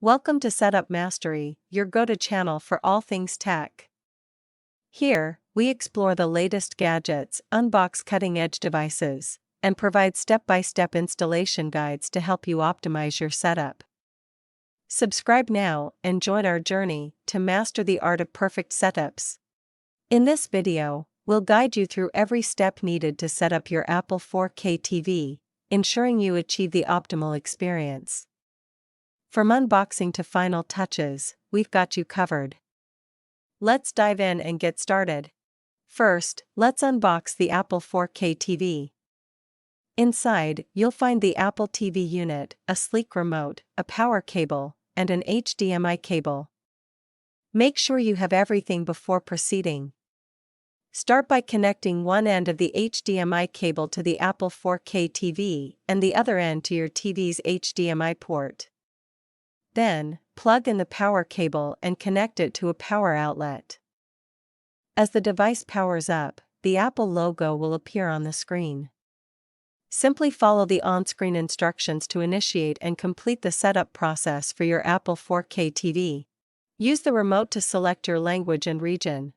Welcome to Setup Mastery, your go-to channel for all things tech. Here, we explore the latest gadgets, unbox cutting-edge devices, and provide step-by-step installation guides to help you optimize your setup. Subscribe now and join our journey to master the art of perfect setups. In this video, we'll guide you through every step needed to set up your Apple 4K TV, ensuring you achieve the optimal experience. From unboxing to final touches, we've got you covered. Let's dive in and get started. First, let's unbox the Apple 4K TV. Inside, you'll find the Apple TV unit, a sleek remote, a power cable, and an HDMI cable. Make sure you have everything before proceeding. Start by connecting one end of the HDMI cable to the Apple 4K TV and the other end to your TV's HDMI port. Then, plug in the power cable and connect it to a power outlet. As the device powers up, the Apple logo will appear on the screen. Simply follow the on-screen instructions to initiate and complete the setup process for your Apple 4K TV. Use the remote to select your language and region.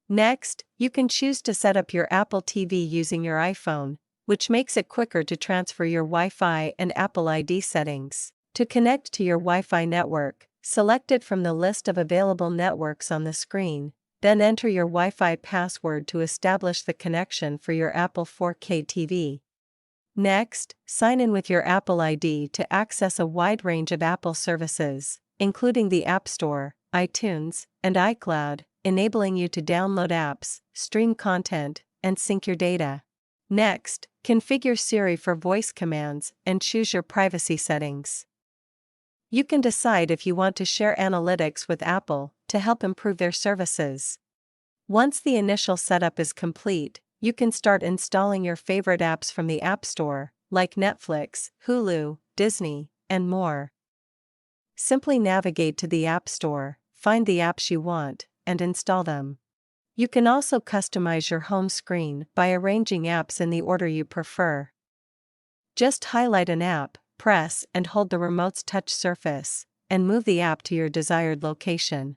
Next, you can choose to set up your Apple TV using your iPhone, which makes it quicker to transfer your Wi-Fi and Apple ID settings. To connect to your Wi-Fi network, select it from the list of available networks on the screen, then enter your Wi-Fi password to establish the connection for your Apple 4K TV. Next, sign in with your Apple ID to access a wide range of Apple services, including the App Store, iTunes, and iCloud, enabling you to download apps, stream content, and sync your data. Next, configure Siri for voice commands and choose your privacy settings. You can decide if you want to share analytics with Apple to help improve their services. Once the initial setup is complete, you can start installing your favorite apps from the App Store, like Netflix, Hulu, Disney, and more. Simply navigate to the App Store, find the apps you want, and install them. You can also customize your home screen by arranging apps in the order you prefer. Just highlight an app, press and hold the remote's touch surface, and move the app to your desired location.